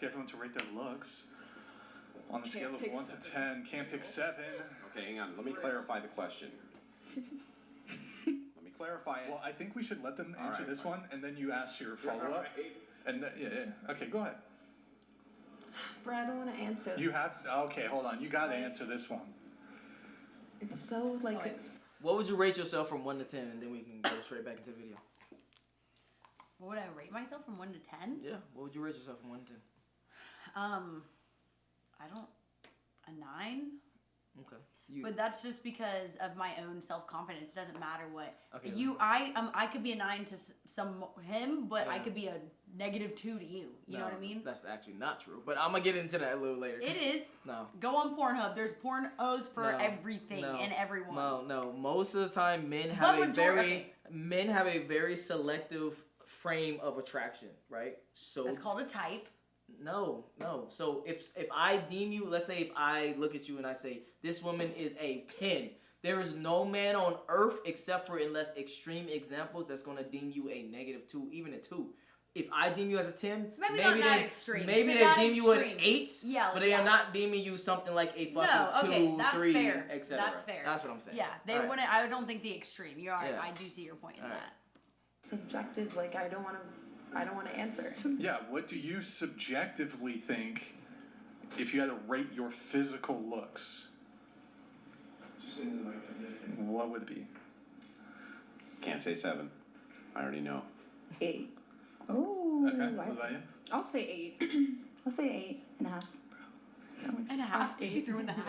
Get everyone to rate their looks on the scale of 1 to 10. Can't pick 7. Okay, hang on. Let me clarify the question. Let me clarify it. Well, I think we should let them answer this one, and then you ask your follow-up. And yeah. Okay, go ahead. Bro, I don't want to answer. You have. Okay, hold on. You got to answer this one. It's so it's. What would you rate yourself from 1 to 10, and then we can go straight back into the video. What would I rate myself from 1 to 10? Yeah. What would you rate yourself from 1 to 10? A 9. Okay. But that's just because of my own self-confidence. It doesn't matter what okay, I could be a 9 to him, but I could be a -2 to you. You know what I mean? That's actually not true. But I'm gonna get into that a little later. It is. No. Go on Pornhub. There's pornos for everything and everyone. No. Most of the time, men have a very selective frame of attraction, right? So that's called a type. No. So if I deem you, let's say if I look at you and I say this woman is a 10, there is no man on earth except for unless extreme examples that's gonna deem you a -2, even a 2. If I deem you as a 10, maybe they deem you an 8, but they are not deeming you something like a fucking 2, 3, etc. That's fair. That's what I'm saying. Yeah, they wouldn't. I don't think the extreme. You're right. I do see your point in that. Subjective, I don't want to answer. Yeah, what do you subjectively think if you had to rate your physical looks? What would it be? Can't say 7. I already know. 8. Oh. Okay, what about you? I'll say 8. I'll say 8.5. And a half. She threw in the half.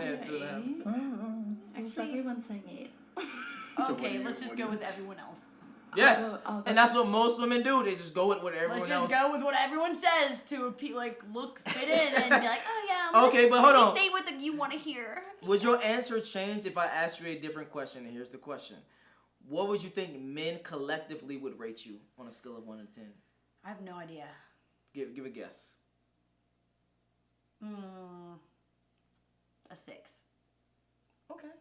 Actually, everyone's saying 8. Okay, let's just go with everyone else. Yes, and that's what most women do. They just go with what everyone else. Let's just go with what everyone says to look fit in and be like, oh yeah. Okay, but hold on. Say what you want to hear. Would your answer change if I asked you a different question? And here's the question: what would you think men collectively would rate you on a scale of 1 to 10? I have no idea. Give a guess. A 6. Okay,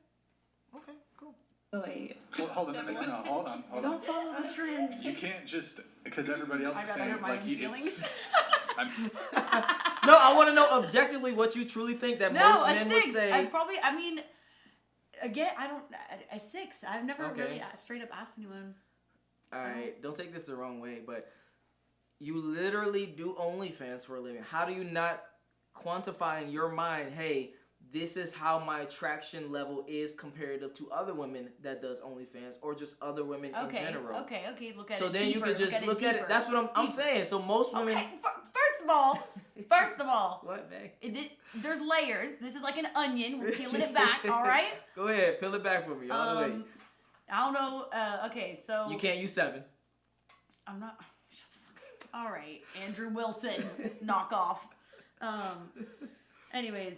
cool. Oh, wait. Well, hold on. No, hold on. Don't follow the trend. You can't just, because everybody else is saying, hurt my own feelings. No, I want to know objectively what you truly think that most men would say. Again, I don't. A 6. I've never really straight up asked anyone. All right, don't take this the wrong way, but you literally do OnlyFans for a living. How do you not quantify in your mind, hey, this is how my attraction level is comparative to other women that does OnlyFans or just other women in general? Okay, look at it. So then you could just look at it. That's what I'm saying. So most women. Okay, first of all. What, babe? There's layers. This is like an onion. We're peeling it back. All right. Go ahead, peel it back for me all the way. I don't know. Okay, so. You can't use 7. I'm not. Shut the fuck up. All right, Andrew Wilson, knock off. Anyways,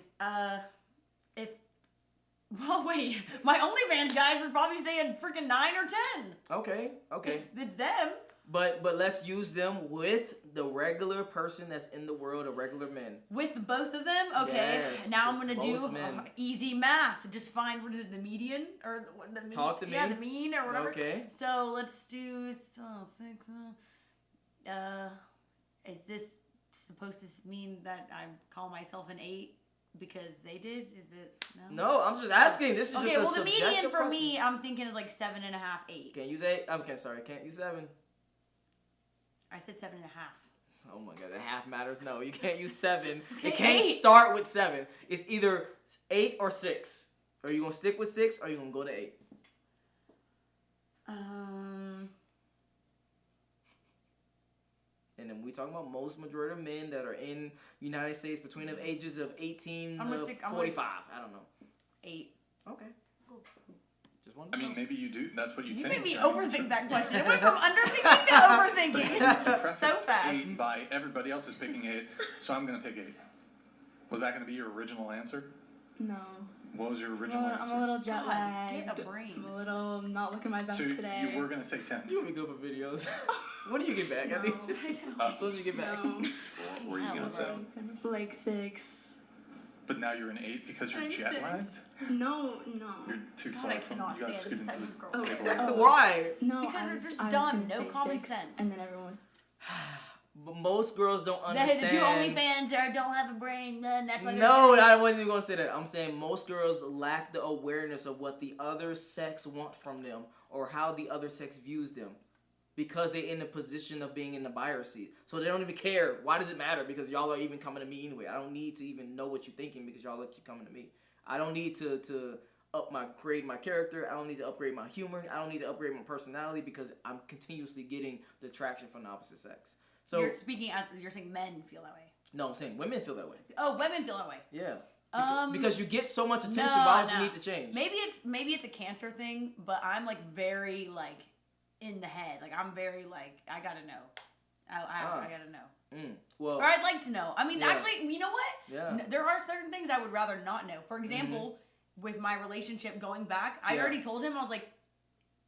wait. My OnlyFans guys are probably saying freaking 9 or 10. Okay. It's them. But let's use them with the regular person that's in the world, a regular man. With both of them? Okay. Yes, now I'm gonna do men. easy math. Just find the median or the mean. Talk to me. Yeah, the mean or whatever. Okay. So let's do 6. Is this supposed to mean that I call myself an 8 because they did? Is it no? I'm just asking. This is just a the median for question. me, I'm thinking is like 7.5, 8. Can't use 8. Okay, sorry. Can't use 7. I said 7.5. Oh my god, the half matters. No, you can't use 7. Okay, it can't 8. start with 7. It's either 8 or 6. Are you gonna stick with 6 or are you gonna go to 8? And then we talking about most majority of men that are in United States between the ages of 18 to 45. I don't know. 8. Okay. Cool. Just one. Maybe you do. That's what you think. You made me overthink that question. It went from underthinking to overthinking. So fast. 8 by everybody else is picking 8, so I'm gonna pick 8. Was that gonna be your original answer? No. What was your original answer? I'm a little jet lagged. Get a brain. I'm a little not looking my best today. You were gonna say 10. You want me to go for videos? What do you get back? No, I need you. What did you get back? No. What were you gonna say? Like 6. But now you're an 8 because you're jet lagged? No. You're too God, far I from. cannot You gotta stand scoot these into type of the girls. table. Why? No, Because they're just I was dumb. gonna No say common 6, sense. And then everyone was... But most girls don't They understand. do OnlyFans or don't have a brain, then that's why they're No, I wasn't even gonna say that. I'm saying most girls lack the awareness of what the other sex want from them or how the other sex views them, because they're in the position of being in the buyer seat. So they don't even care. Why does it matter? Because y'all are even coming to me anyway. I don't need to even know what you're thinking because y'all keep coming to me. I don't need to upgrade my character. I don't need to upgrade my humor. I don't need to upgrade my personality because I'm continuously getting the attraction from the opposite sex. So you're saying men feel that way. no, I'm saying women feel that way. Oh, women feel that way. Yeah. Because you get so much attention. No, Why would you no. need to change? Maybe it's a cancer thing, but I'm like very like in the head. Like I'm very like I gotta know. I gotta know. Well, Or I'd like to know. I mean, yeah. actually, you know what? Yeah. There are certain things I would rather not know. For example, with my relationship going back, I Yeah. already told him, I was like,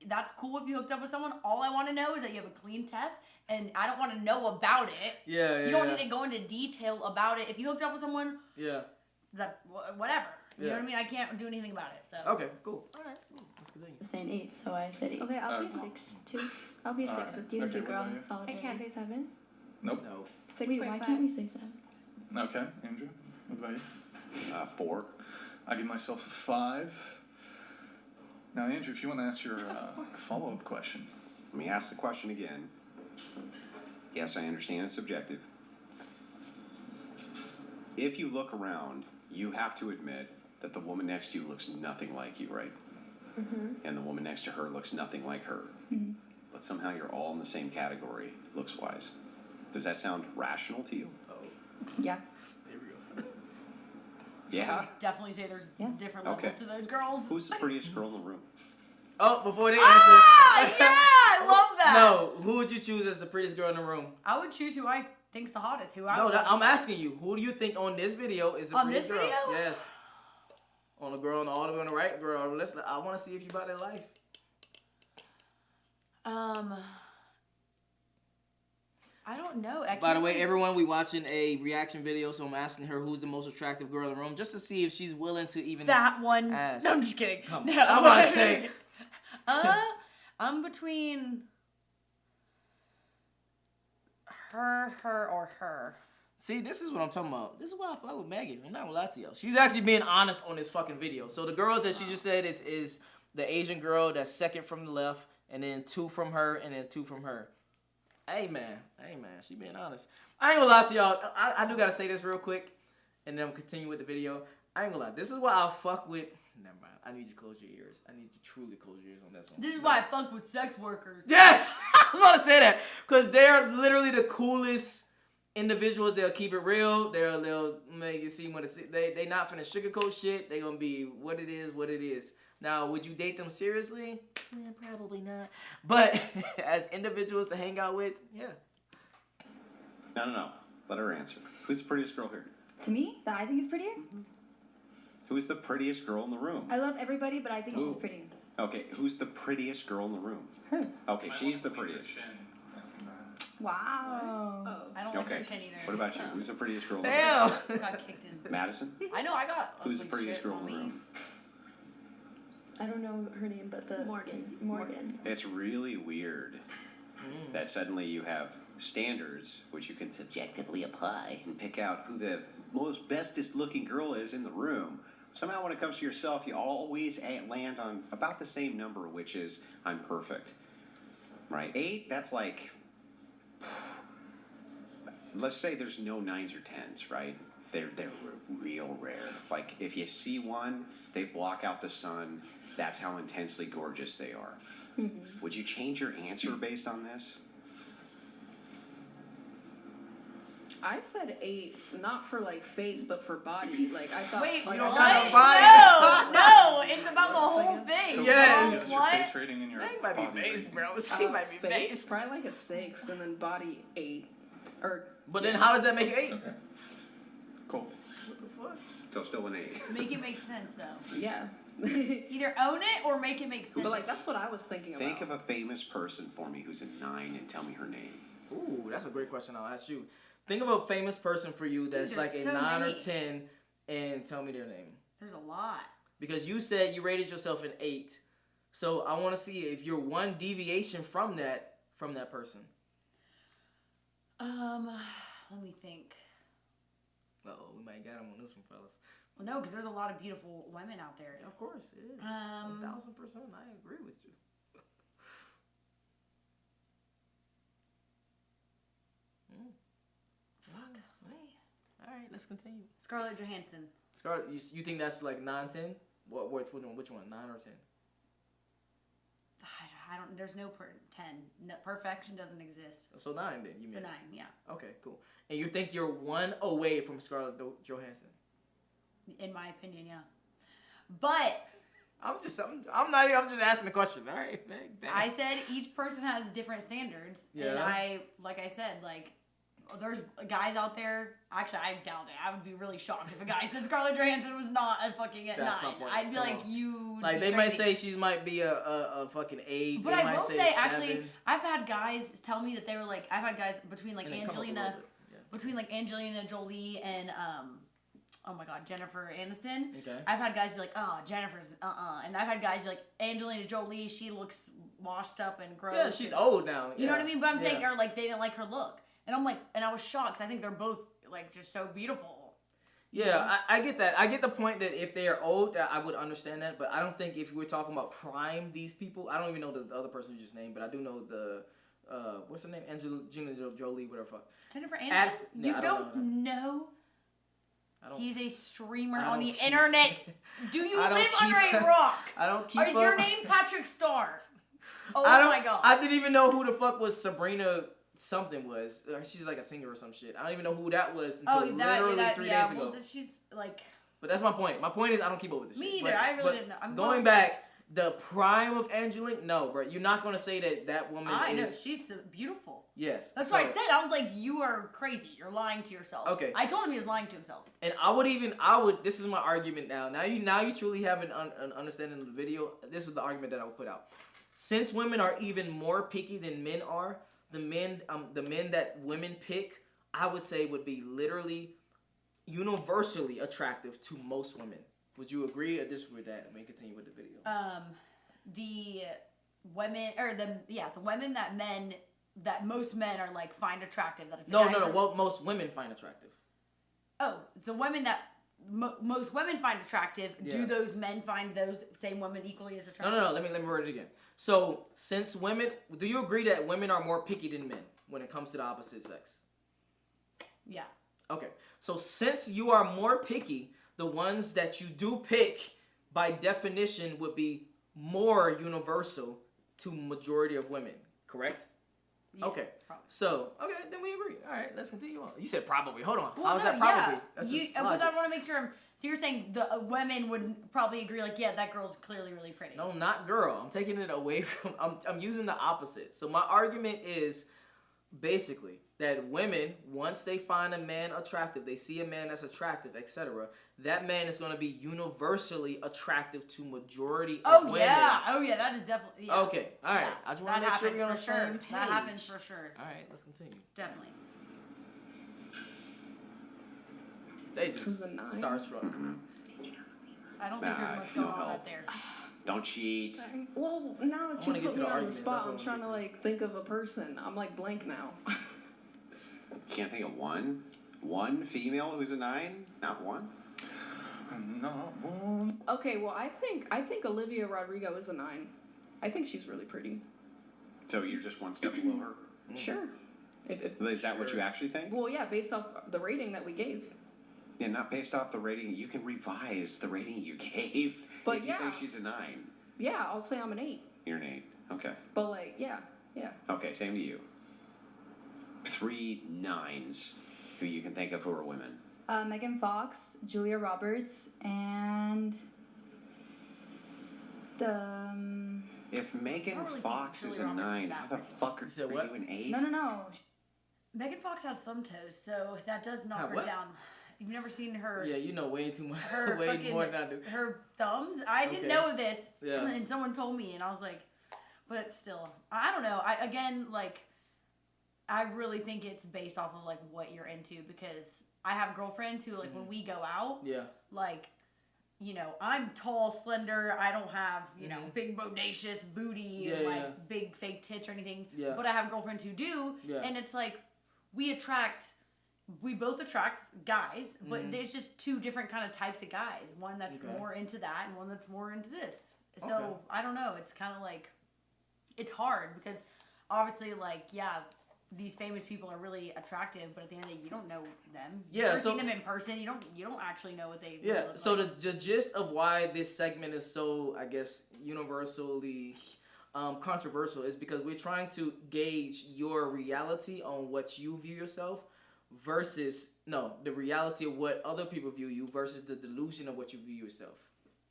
that's cool if you hooked up with someone. All I want to know is that you have a clean test, and I don't want to know about it. Yeah. You don't need to go into detail about it. If you hooked up with someone, Yeah. that whatever. You know Yeah. what I mean? I can't do anything about it. So Okay. Cool. All right. Let's continue. Saying 8, so I said 8. Okay, I'll be Uh, 6 too. I'll be 6 Alright. with you, Okay, you what girl. about you? Solid. I can't say 7. Nope. No. 6.5. Wait, why can't we say 7? Okay, Andrew, what about you? 4. I give myself a 5. Now, Andrew, if you want to ask your follow-up question. Let me ask the question again. Yes, I understand it's subjective. If you look around, you have to admit that the woman next to you looks nothing like you, right? And the woman next to her looks nothing like her. But somehow you're all in the same category, looks-wise. Does that sound rational to you? Yeah. There we go. Yeah? definitely say there's Yeah. different levels Okay. to those girls. Who's the prettiest girl in the room? Oh, before they answer. Ah, yeah, I love that. No, who would you choose as the prettiest girl in the room? I would choose who I think's the hottest. Who I No, would I'm asking you. Who do you think on this video is the On prettiest this girl? video? Yes. On the girl all the way on the right, girl. I want to see if you about that life. I don't know. By the way, everyone, we watching a reaction video, so I'm asking her who's the most attractive girl in the room, just to see if she's willing to even. that one. ask. No, I'm just kidding. Come No. on. I'm about to say. I'm between her, or her. See, this is what I'm talking about. This is why I fuck with Maggie. I'm not gonna lie to y'all. She's actually being honest on this fucking video. So the girl that she just said is the Asian girl that's second from the left, and then 2 from her, and then 2 from her. Hey man, she being honest. I ain't gonna lie to y'all. I do gotta say this real quick, and then I'm continue with the video. I ain't gonna lie. This is why I fuck with. Never mind. I need you to close your ears. I need you to truly close your ears on this one. This is why I fuck with sex workers. Yes, I was gonna say that because they're literally the coolest individuals. They'll keep it real. They'll make you see what it's. They not finna sugarcoat shit. They gonna be what it is. Now, would you date them seriously? Probably not. But as individuals to hang out with, yeah. No. Let her answer. Who's the prettiest girl here? To me, that I think is prettier. Who's the prettiest girl in the room? I love everybody, but I think Ooh. she's prettier. Okay, who's the prettiest girl in the room? Her. Okay, she's the prettiest. Wow. I don't like Okay. her chin either. What about you? Who's the prettiest girl in the room? Damn. I got kicked in. Madison? I know, I got Who's the ugly prettiest shit girl on in the me. room? I don't know her name, but the Morgan. It's really weird that suddenly you have standards which you can subjectively apply and pick out who the most bestest looking girl is in the room. Somehow when it comes to yourself, you always land on about the same number, which is I'm perfect. Right? 8, that's like, let's say there's no 9s or 10s, right? They're real rare. Like if you see one, they block out the sun. That's how intensely gorgeous they are. Would you change your answer based on this? I said 8, not for like face, but for body. Like I thought. Wait, like, what? got no body. No, it's about the whole thing. So Yes. what is What? your face rating and your That might be body base, rating? bro. She might be face, base. probably like a 6, and then body 8, or But then how does that make it 8? Cool. What the fuck? So still an 8. Make it make sense though. yeah. Either own it or make it make sense. But like that's what I was thinking about. Think of a famous person for me who's a 9 and tell me her name. Ooh, that's a great question. I'll ask you. Think of a famous person for you that's Dude, like there's a so 9 or many. 10, and tell me their name. There's a lot. Because you said you rated yourself an 8, so I want to see if you're one deviation from that person. Let me think. Uh-oh, we might get him on this one, fellas. Well, no, because there's a lot of beautiful women out there. Of course, it is. 1,000%, I agree with you. Fuck. Wait. All right, let's continue. Scarlett Johansson. Scarlett, you think that's like 9, 10? Which one? 9 or 10? I don't. There's no 10. No, perfection doesn't exist. So 9 then. You So mean 9. Yeah. Okay, cool. And you think you're 1 away from Scarlett Johansson? In my opinion, yeah. But I'm just asking the question. All right, man. I said each person has different standards, and like I said, like there's guys out there. Actually, I doubt it. I would be really shocked if a guy said Scarlett Johansson was not a fucking at 9. I'd be like, you. Like they might say she might be a fucking 8. But I will say, actually, I've had guys tell me that they were like, I've had guys between like Angelina Jolie and oh my god, Jennifer Aniston. Okay. I've had guys be like, oh, Jennifer's and I've had guys be like, Angelina Jolie, she looks washed up and gross. Yeah, she's old now. You know what I mean? But I'm saying, or like they didn't like her look. And I'm like, and I was shocked because I think they're both like just so beautiful. Yeah, I get that. I get the point that if they are old, I would understand that. But I don't think if we're talking about prime these people, I don't even know the other person you just named, but I do know the what's her name? Angelina Jolie, whatever. Fuck. Jennifer Aniston. You don't know. He's a streamer on the internet. Do you live under a rock? I don't keep. Or is your name Patrick Starr? Oh my god! I didn't even know who the fuck was Sabrina. Something was. She's like a singer or some shit. I don't even know who that was until literally 3 days ago. Well, she's like. But that's my point. My point is I don't keep up with this shit. Me either. I really didn't know. I'm going back, the prime of Angelina. No, bro. You're not gonna say that woman is. I know she's beautiful. Yes. That's what I said. I was like, you are crazy. You're lying to yourself. Okay. I told him he was lying to himself. And I would. This is my argument now. Now you truly have an understanding of the video. This is the argument that I would put out. Since women are even more picky than men are. The men that women pick, I would say, would be literally universally attractive to most women. Would you agree or disagree with that? Let me continue with the video. The women the women that most men are like find attractive. What most women find attractive. Oh, the women that most women find attractive. Yeah. Do those men find those same women equally as attractive? No. Let me word it again. So, since women, do you agree that women are more picky than men when it comes to the opposite sex? Yeah. Okay. So, since you are more picky, the ones that you do pick, by definition, would be more universal to majority of women. Correct? Yes, okay. Probably. So, then we agree. All right, let's continue on. You said probably. Hold on. Well, how is that probably? Yeah. That's because I want to make sure. So you're saying the women would probably agree, like, yeah, that girl's clearly really pretty. No, not girl. I'm taking it away from. I'm using the opposite. So my argument is basically that women, once they find a man attractive, they see a man that's attractive, etc. That man is going to be universally attractive to majority of women. Oh yeah, that is definitely. Yeah. Okay, all right. I just want to make sure we're on the same page. That happens for sure. All right, let's continue. Definitely. They just starstruck. I don't think there's much going on up there. Don't cheat. Sorry. Well, now that you put me on the spot, I'm trying to like think of a person. I'm like blank now. Can't think of one. One female who's a 9? Not one. Not one. Okay, well I think Olivia Rodrigo is a 9. I think she's really pretty. So you're just one step below her. Sure. Is that what you actually think? Well, yeah, based off the rating that we gave. Yeah, not based off the rating. You can revise the rating you gave. But if yeah. You think she's a 9. Yeah, I'll say I'm an 8. You're an 8. Okay. But like, yeah. Okay, same to you. 3 9s who you can think of who are women. Megan Fox, Julia Roberts, and If Megan Fox is a 9, how the fuck are you an 8? No. Megan Fox has thumb toes, so that does knock her down. You've never seen her. Yeah, you know way too much. Way more than I do. Her thumbs. I didn't know this. Yeah. And someone told me, and I was like, but still, I don't know. I really think it's based off of like what you're into, because I have girlfriends who like when we go out. Yeah. Like, you know, I'm tall, slender. I don't have, you know, big bodacious booty and big fake tits or anything. Yeah. But I have girlfriends who do, and it's like, we both attract guys, but there's just two different kind of types of guys. One that's more into that and one that's more into this. So I don't know. It's kind of like, it's hard because obviously, like, yeah, these famous people are really attractive, but at the end of the day, you don't know them. You've never seen them in person. You don't actually know what they really look so like. the gist of why this segment is so, I guess, universally controversial is because we're trying to gauge your reality on what you view yourself versus the reality of what other people view you versus the delusion of what you view yourself.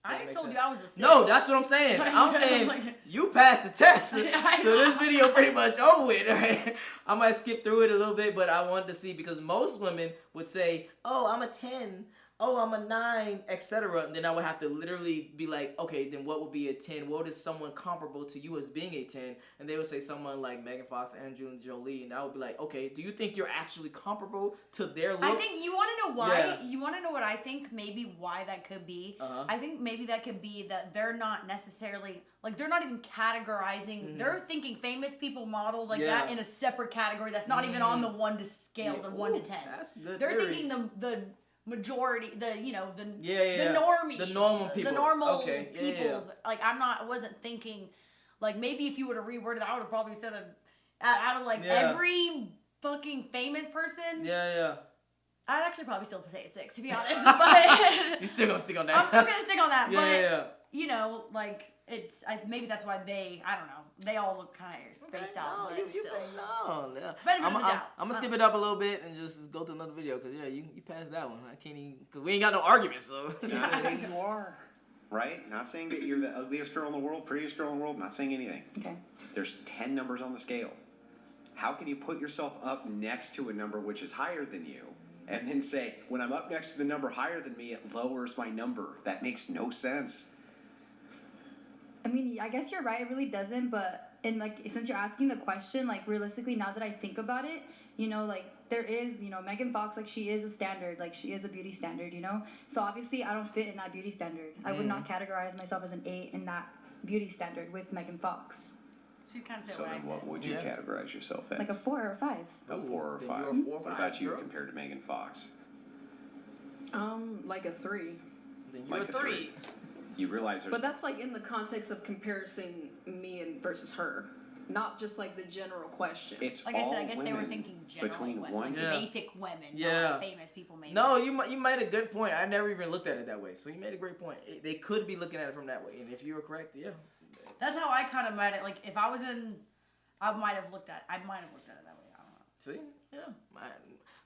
I told you I was a 6. No, that's what I'm saying. I'm saying you passed the test. So this video pretty much over with. Right? I might skip through it a little bit, but I wanted to see because most women would say, "Oh, I'm a 10. Oh, I'm a 9, etc." And then I would have to literally be like, "Okay, then what would be a 10? What is someone comparable to you as being a 10?" And they would say someone like Megan Fox, Angelina Jolie, and I would be like, "Okay, do you think you're actually comparable to their looks?" I think you want to know why. Yeah. You want to know what I think? Maybe why that could be. I think maybe that could be that they're not necessarily like they're not even categorizing. They're thinking famous people, models like that in a separate category that's not even on the 1 to scale of 1 to 10. That's good. They're theory. thinking the majority, the normies, the normal people, people. Like I wasn't thinking, like maybe if you would have reworded, I would have probably said out of like every fucking famous person. I'd actually probably still say a 6 to be honest, but you still gonna stick on that. I'm still gonna stick on that, but you know, like it's maybe that's why I don't know. They all look kind of spaced out, but still. I'm gonna skip it up a little bit and just go to another video because you passed that one. I can't even because we ain't got no arguments. So not saying you are, right? Not saying that you're the ugliest girl in the world, prettiest girl in the world. Not saying anything. Okay. There's 10 numbers on the scale. How can you put yourself up next to a number which is higher than you, and then say when I'm up next to the number higher than me, it lowers my number? That makes no sense. I mean, I guess you're right. It really doesn't. But since you're asking the question, like realistically, now that I think about it, you know, like there is, you know, Megan Fox, like she is a standard, like she is a beauty standard, you know. So obviously, I don't fit in that beauty standard. I would not categorize myself as an 8 in that beauty standard with Megan Fox. She kind of said so what I said. What would you categorize yourself as? Like a 4 or a 5. A 4 or 5. What about you compared to Megan Fox? Like a 3. Then you're like a 3. You realize there's... But that's like in the context of comparison me and versus her. Not just like the general question. It's like all I said, I guess they were thinking generally women, like the basic women, not famous people maybe. No, you made a good point. I never even looked at it that way. So you made a great point. They could be looking at it from that way. And if you were correct, That's how I kind of made it. Like if I was in, I might have looked at it that way. I don't know. See? Yeah.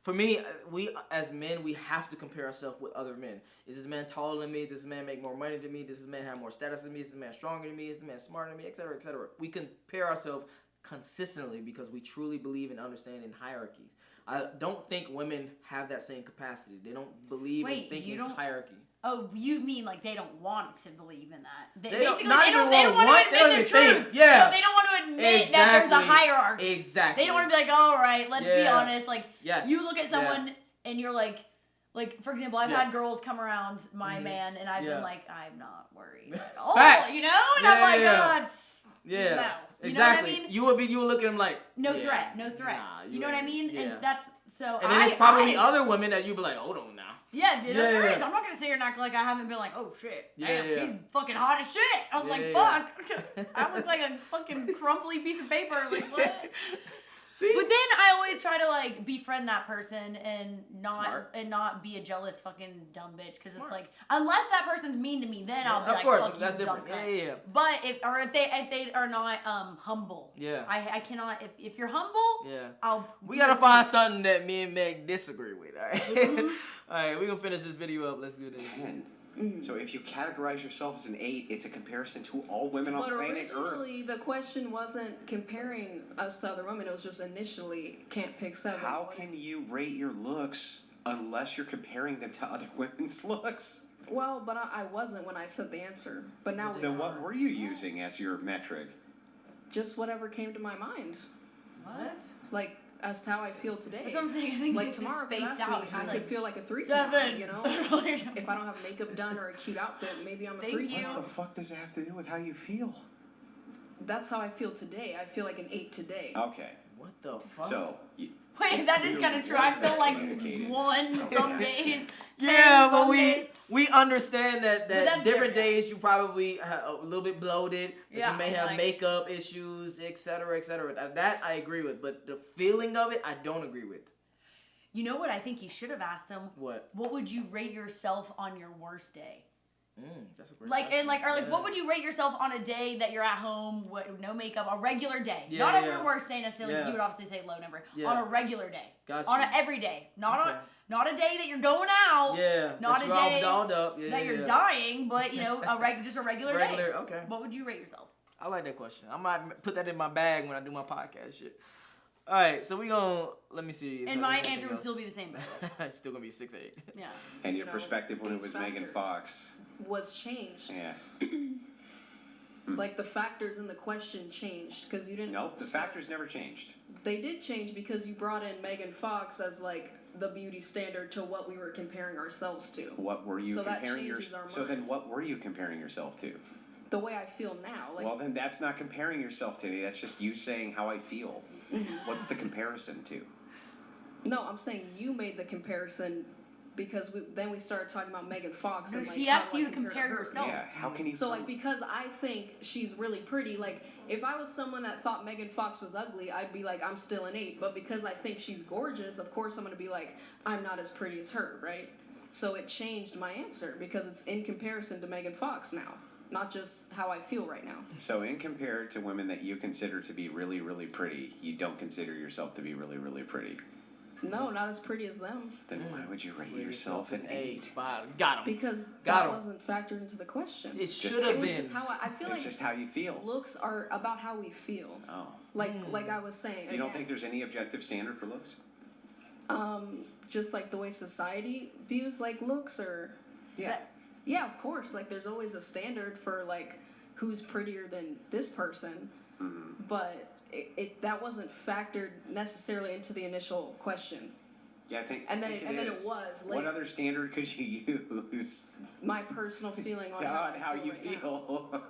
For me, we as men, we have to compare ourselves with other men. Is this man taller than me? Does this man make more money than me? Does this man have more status than me? Is this man stronger than me? Is this man smarter than me? Etc. Etc. We compare ourselves consistently because we truly believe in understanding hierarchy. I don't think women have that same capacity. They don't believe in thinking hierarchy. Oh, you mean like they don't want to believe in that? They don't want to admit the truth. Yeah. No, they don't want to admit that there's a hierarchy. Exactly. They don't want to be like, all right, let's be honest. Like, you look at someone and you're like, for example, I've had girls come around my man and I've been like, I'm not worried at all. Facts. You know? And I'm like, oh, it's no. You exactly. know what I mean? You would look at him like no threat. Nah, you know what I mean? Yeah. And that's so. And then there's probably other women that you'd be like, hold on now. Yeah, there is. I'm not gonna sit here and act like I haven't been like, oh shit, damn, she's fucking hot as shit. I was like, fuck, I look like a fucking crumply piece of paper. Like what? See? But then I always try to like befriend that person and not be a jealous fucking dumb bitch because it's like unless that person's mean to me, then I'll be like, fuck that's you, different. Dumb cunt. But if they are not humble, I cannot. If you're humble, we gotta find something that me and Meg disagree with. All right, all right, we're gonna finish this video up. Let's do this. 10. So if you categorize yourself as an 8, it's a comparison to all women on planet Earth. But originally, the question wasn't comparing us to other women. It was just initially can't pick 7. How can you rate your looks unless you're comparing them to other women's looks? Well, but I wasn't when I said the answer. But now we are. Then what were you using as your metric? Just whatever came to my mind. What? Like, as to how I feel today. That's what I'm saying. I think like she's tomorrow, just spaced out. I could feel like a 3. 7. You know? If I don't have makeup done or a cute outfit, maybe I'm a 3. What the fuck does it have to do with how you feel? That's how I feel today. I feel like an 8 today. Okay. What the fuck? So, Wait, that is kind of true. I feel like one some days. Yeah, but some days. we understand that that's different different. days you probably a little bit bloated, that Yeah, you may have like- makeup issues, etc., etc. That I agree with, but the feeling of it, I don't agree with. You know what I think you should have asked him? What? What would you rate yourself on your worst day? That's a great Like, question. and like, or like, Yeah. what would you rate yourself on a day that you're at home, no makeup, a regular day? Yeah, Not on yeah. your worst day necessarily, because Yeah. you would obviously say low number. Yeah. On a regular day. Gotcha. On an everyday. Not Okay. on, not a day that you're going out. Yeah. Not that a you're all day dolled up. Yeah, that you're yeah. dying, but you know, just a regular day. Okay. What would you rate yourself? I like that question. I might put that in my bag when I do my podcast shit. All right, so we gonna let me see. And my answer would still be the same. By the way. It's still gonna be 6'8". Yeah. And your You know, perspective when it these was Megan factors. Fox. Was changed. Yeah. Like the factors in the question changed because you didn't. Nope, the factors never changed. They did change because you brought in Megan Fox as like the beauty standard to what we were comparing ourselves to. What were you So that comparing changes our So then mind. what were you comparing yourself to? The way I feel now, like Well, then that's not comparing yourself to me. That's just you saying how I feel. What's the comparison to? no, I'm saying you made the comparison because then we started talking about Megan Fox and No, like she how asked do I you to compare compare her? yourself. Yeah, how can you... So like because I think she's really pretty, like if I was someone that thought Megan Fox was ugly, I'd be like I'm still an 8. But because I think she's gorgeous, of course I'm gonna be like I'm not as pretty as her, right? So it changed my answer because it's in comparison to Megan Fox now, not just how I feel right now. So in compared to women that you consider to be really, really pretty, you don't consider yourself to be really, really pretty. No, not as pretty as them Then why would you rate yourself an 8? Got him. because Got that 'em. wasn't factored into the question. It should have It was been. just how I feel It's like just how you feel. looks are about how we feel. Oh. Like I was saying. You don't again. think there's any objective standard for looks? Just like the way society views like looks or Yeah. yeah, of course, like there's always a standard for like who's prettier than this person, but it that wasn't factored necessarily into the initial question. Yeah, I think. And then I think it is. was What later. other standard could you use My personal feeling on on I how you right now. feel?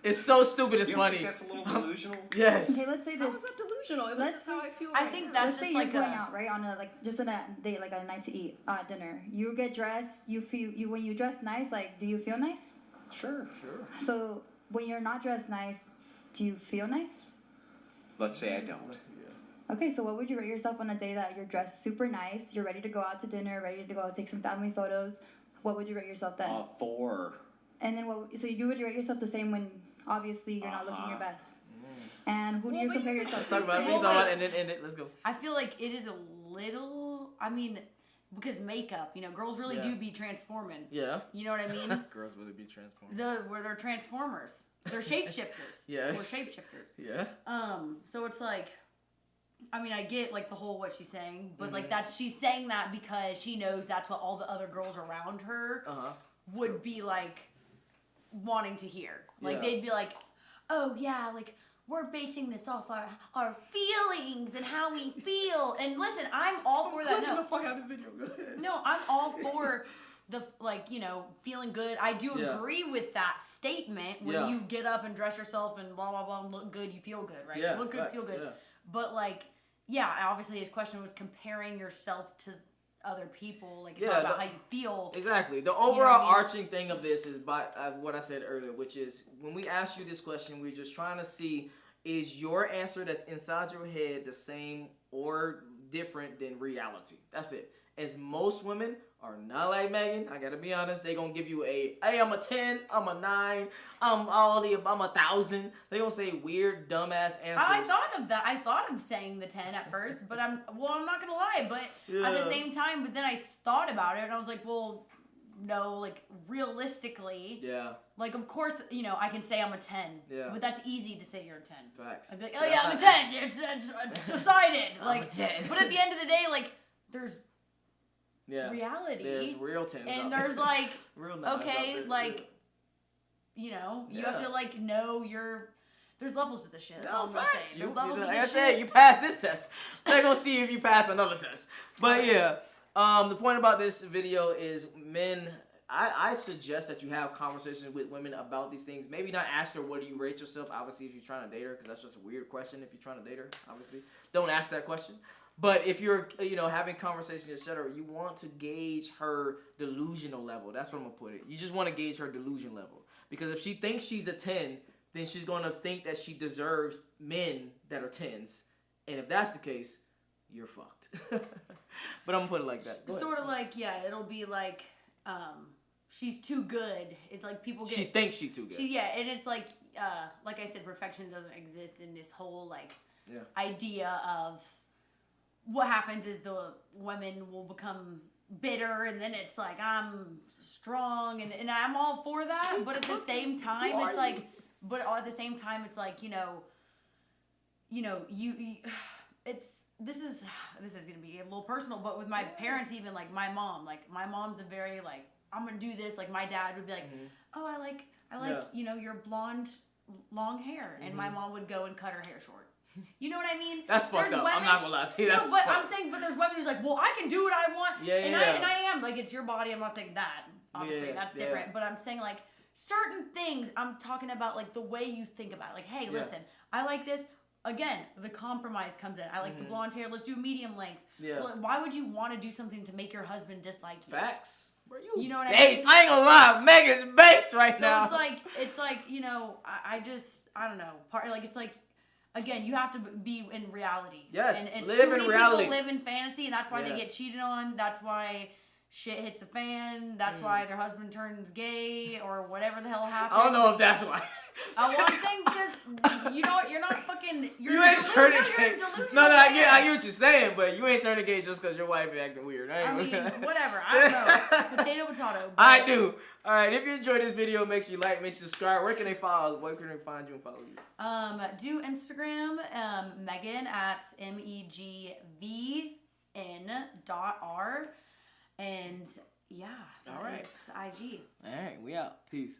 It's so stupid. It's You don't funny. think that's a little delusional? Yes. Okay, let's say How this. is that delusional? It was Let's just how I feel. I right think now. that's Let's just say like you're going a- out, right, on a like just on a date, like a night to eat, dinner. You get dressed. You feel you when you dress nice. Like, do you feel nice? Sure. So when you're not dressed nice, do you feel nice? Let's say I don't. Okay, so what would you rate yourself on a day that you're dressed super nice, you're ready to go out to dinner, ready to go take some family photos? What would you rate yourself then? 4. And then so you would rate yourself the same when obviously you're not looking your best. And who do Well, you but compare you- yourself Let's to? talk about it. We Well, can talk about wait. it and then end it. Let's go. I feel like it is a little. I mean, because makeup, you know, girls really Yeah. do be transforming. Yeah. You know what I mean? Girls really be transformed. Where they're transformers. They're shapeshifters. Yes. We're shapeshifters. Yeah. So it's like, I mean, I get like the whole what she's saying, but Mm-hmm. like she's saying that because she knows that's what all the other girls around her would be like wanting to hear. Like Yeah. they'd be like, oh yeah, like we're basing this off our feelings and how we feel. And listen, I'm all for that. Clipping No, the fuck out of this video. Go ahead. no, I'm all for the like, you know, feeling good. I do Yeah. agree with that statement when Yeah. you get up and dress yourself and blah blah blah and look good, you feel good, right? Yeah, You look good, facts, feel good. yeah. But like, yeah, obviously his question was comparing yourself to other people. Like it's Yeah, not about the- how you feel. Exactly. The what I overall mean? arching thing of this is by what I said earlier, which is when we ask you this question, we're just trying to see is your answer that's inside your head the same or different than reality. That's it. As most women are not like Megan, I gotta be honest, they gonna give you hey, I'm a 10, I'm a 9, I'm 1,000. They gonna say weird, dumbass answers. I thought of that. I thought of saying the 10 at first, but I'm not gonna lie. But at the Yeah. same time, but then I thought about it and I was like, well, no, like realistically, Yeah, like of course, you know, I can say I'm a 10. Yeah. But that's easy to say you're a 10. facts. I'd be like, oh yeah, I'm a 10. It's decided. I'm Like, a 10. but at the end of the day, like, there's Yeah. reality. There's real 10s out and there. there's like, real 9s out okay, there, like, you know, you have Yeah. to like know your. There's levels to this shit. That's No, all I'm gonna facts. say. You, There's levels to like I this said, shit. you passed this test. They're gonna see if you pass another test. But yeah, the point about this video is men I suggest that you have conversations with women about these things. Maybe not ask her, what do you rate yourself? Obviously, if you're trying to date her, because that's just a weird question if you're trying to date her, obviously. Don't ask that question. But if you're, having conversations, etc., you want to gauge her delusional level. That's what I'm going to put it. You just want to gauge her delusion level. Because if she thinks she's a 10, then she's going to think that she deserves men that are 10s. And if that's the case, you're fucked. But I'm going to put it like that. Sort of like, it'll be like, she's too good. It's like people get... She thinks she's too good. And it's like I said, perfection doesn't exist in this whole, idea of... What happens is the women will become bitter, and then it's like, I'm strong, and I'm all for that, but at the same time, it's like, this is gonna be a little personal, but with my parents, even, like, my mom's a very, like, I'm gonna do this, like, my dad would be like, oh, I like, your blonde, long hair, and my mom would go and cut her hair short. You know what I mean? That's fucked up. I'm not gonna lie to you. No, but I'm saying, but there's women who's like, well, I can do what I want. And I am. Like, it's your body. I'm not saying that. Obviously, that's different. But I'm saying, like, certain things, I'm talking about, like, the way you think about it. Like, hey, listen, I like this. Again, the compromise comes in. I like the blonde hair. Let's do medium length. Yeah. Well, why would you want to do something to make your husband dislike you? Facts. You know what I mean? mean? I ain't gonna lie. Megan's base right now. It's like, I don't know. It's like, again, you have to be in reality. Yes, and live too in many reality. People live in fantasy, and that's why they get cheated on. That's why shit hits a fan. That's why their husband turns gay or whatever the hell happens. I don't know if that's why. Well, I'm saying because you're not fucking. You ain't turning gay. No, I get what you're saying, but you ain't turning gay just because your wife is acting weird. I mean, whatever. I don't know. Potato. I do. All right. If you enjoyed this video, make sure you like, make sure you subscribe. Where can they follow? Where can they find you and follow you? Do Instagram, Megan at MEGVN.R. And yeah, that is IG. All right, we out. Peace.